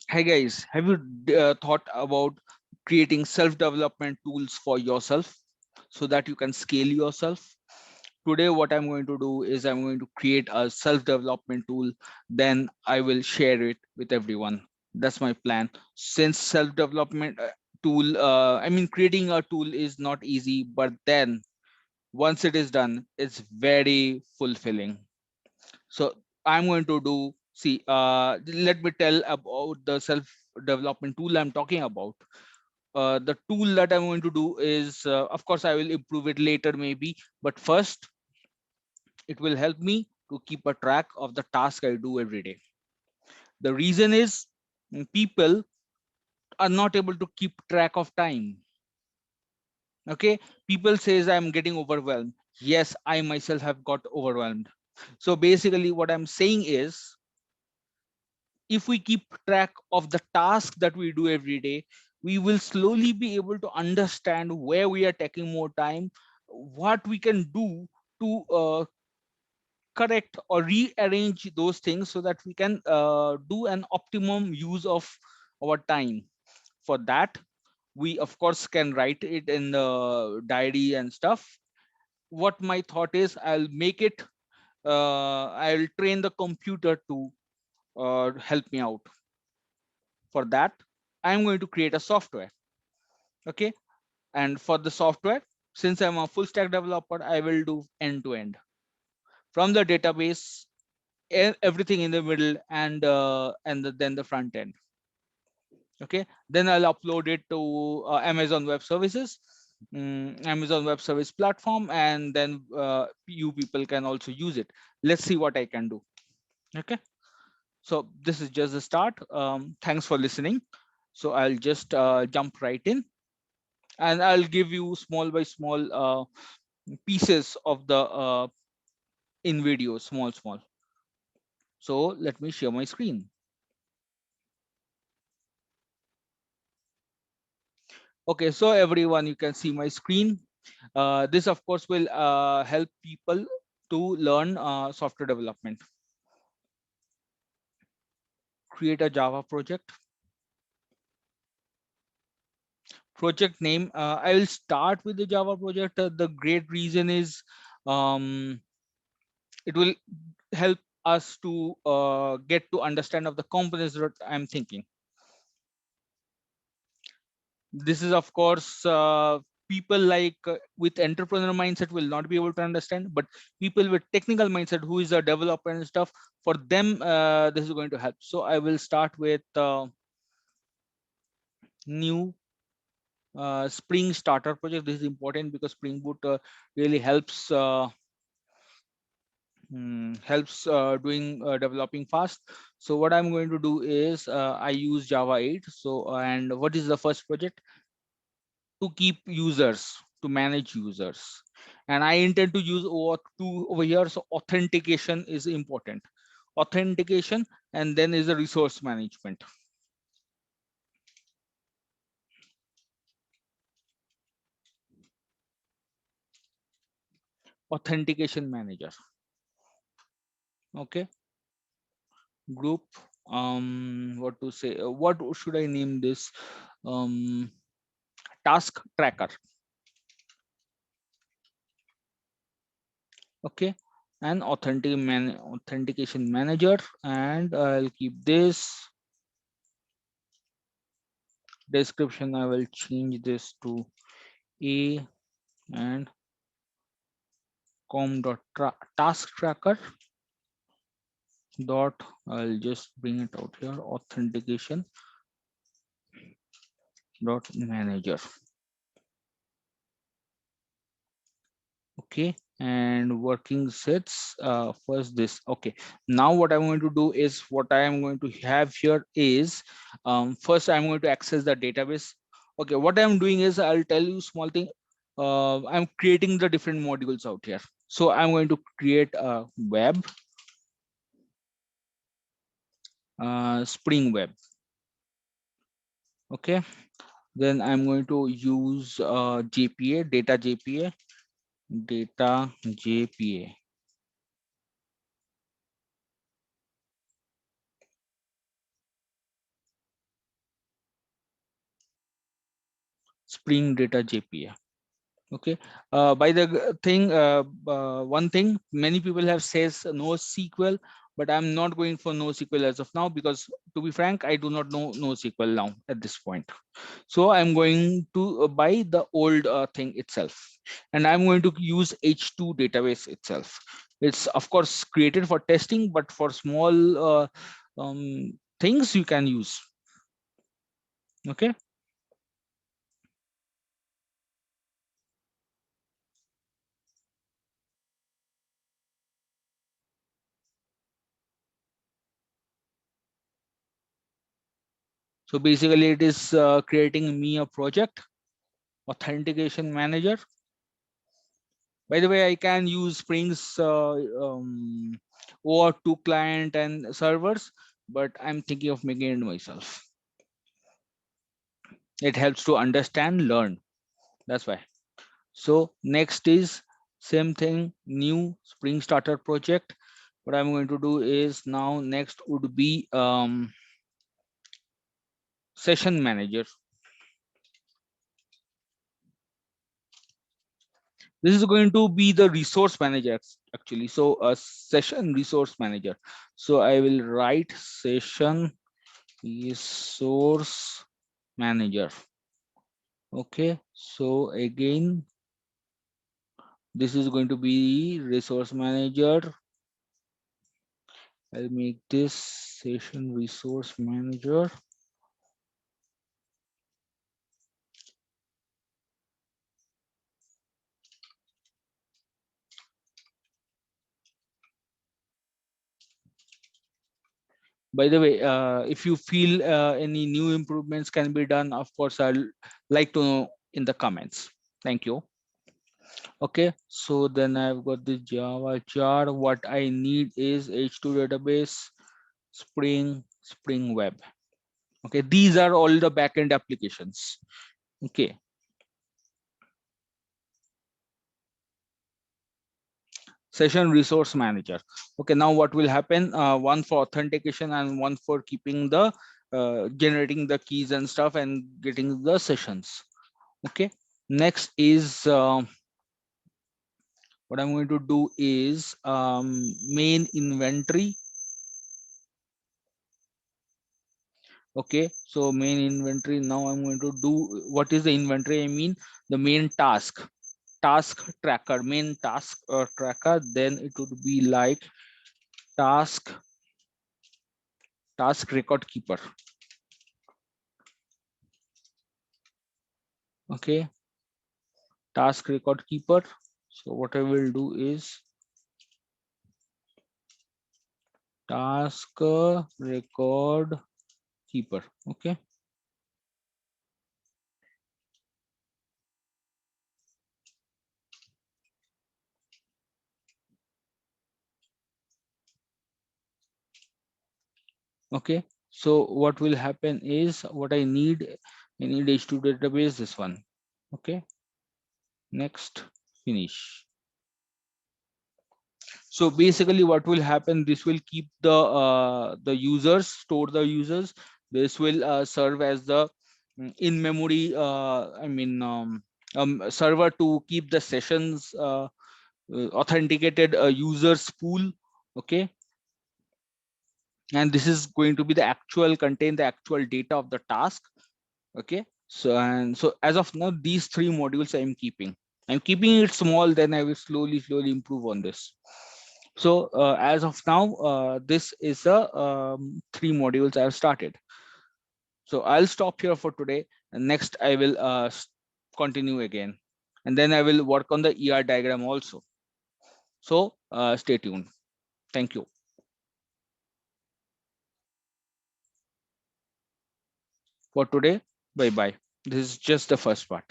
Hey guys, have you thought about creating self-development tools for yourself so that you can scale yourself? Today, what I'm going to do is I'm going to create a self-development tool. Then I will share it with everyone. That's my plan. Since self-development tool, creating a tool is not easy, but then once it is done, it's very fulfilling. So I'm going to do, see, let me tell about the self development tool I'm talking about. The tool that I'm going to do is, of course, I will improve it later maybe, but first it will help me to keep a track of the task I do every day. The reason is, people are not able to keep track of time. Okay, people says I'm getting overwhelmed. Yes, I myself have got overwhelmed. So basically what I'm saying is, if we keep track of the task that we do every day, we will slowly be able to understand where we are taking more time, what we can do to correct or rearrange those things so that we can do an optimum use of our time. For that, we of course can write it in the diary and stuff. What my thought is, I'll make it, I'll train the computer to help me out. For that, I'm going to create a software. Okay, and for the software, since I'm a full stack developer, I will do end to end from the database, everything in the middle, and then the front end. Okay, then I'll upload it to Amazon Web Services, Amazon Web Service platform, and then you people can also use it. Let's see what I can do. Okay, so this is just the start. Thanks for listening. So I'll just jump right in, and I'll give you small by small pieces of the in video, small. So let me share my screen. Okay, so everyone, you can see my screen. This of course will help people to learn software development. Create a Java project. Project name, I will start with the Java project. The great reason is, um, it will help us to get to understand of the components that I'm thinking. This is of course, people like with entrepreneur mindset will not be able to understand, but people with technical mindset who is a developer and stuff, for them this is going to help. So I will start with new Spring starter project. This is important because Spring Boot really helps doing developing fast. So what I'm going to do is, I use Java 8. So and what is the first project? To keep users, to manage users, and I intend to use over here. So authentication is important. Authentication, and then is the resource management. Authentication manager. Okay, group, what to say, what should I name this? um Task tracker. Okay, and authentication manager, and I'll keep this description, I will change this to a and task tracker dot, I'll just bring it out here, authentication dot manager. Okay, and working sets, first this. Okay, now what I'm going to do is, what I am going to have here is, first I'm going to access the database. Okay, what I'm doing is, I'll tell you small thing. I'm creating the different modules out here. So I'm going to create a web, Spring Web. Okay, then I'm going to use JPA, data JPA. Spring Data JPA. Okay. By the thing, one thing many people have says NoSQL, but I'm not going for NoSQL as of now, because to be frank, I do not know NoSQL now at this point. So I'm going to buy the old thing itself, and I'm going to use H2 database itself. It's of course created for testing, but for small things you can use. Okay. So basically it is creating me a project, authentication manager. By the way, I can use Spring's OAuth2 client and servers, but I'm thinking of making it myself. It helps to understand, learn. That's why. So next is same thing, new Spring Starter project. What I'm going to do is now next would be session manager. This is going to be the resource manager actually. So a session resource manager. So I will write session resource manager. Okay, so again, this is going to be resource manager. I'll make this session resource manager. By the way, if you feel any new improvements can be done, of course, I'll like to know in the comments. Thank you. Okay, so then I've got the Java jar. What I need is H2 database, Spring Web. Okay, these are all the backend applications. Okay, session resource manager. Okay, now what will happen? One for authentication and one for keeping the generating the keys and stuff and getting the sessions. Okay, next is what I'm going to do is main inventory. Okay, so main inventory. Now I'm going to do, what is the inventory? I mean the main task tracker, main task tracker. Then it would be like task record keeper. Okay, task record keeper. So what I will do is task record keeper. Okay, okay, so what will happen is, what I need H2 database, this one. Okay, next, finish. So basically what will happen, this will keep the users, store the users. This will serve as the in memory server to keep the sessions authenticated users pool. Okay, and this is going to be the actual contain the actual data of the task. Okay, so and so as of now these three modules I'm keeping it small, then I will slowly improve on this. So as of now this is a three modules I have started. So I'll stop here for today, and next I will continue again, and then I will work on the ER diagram also. So stay tuned. Thank you for today. Bye bye. This is just the first part.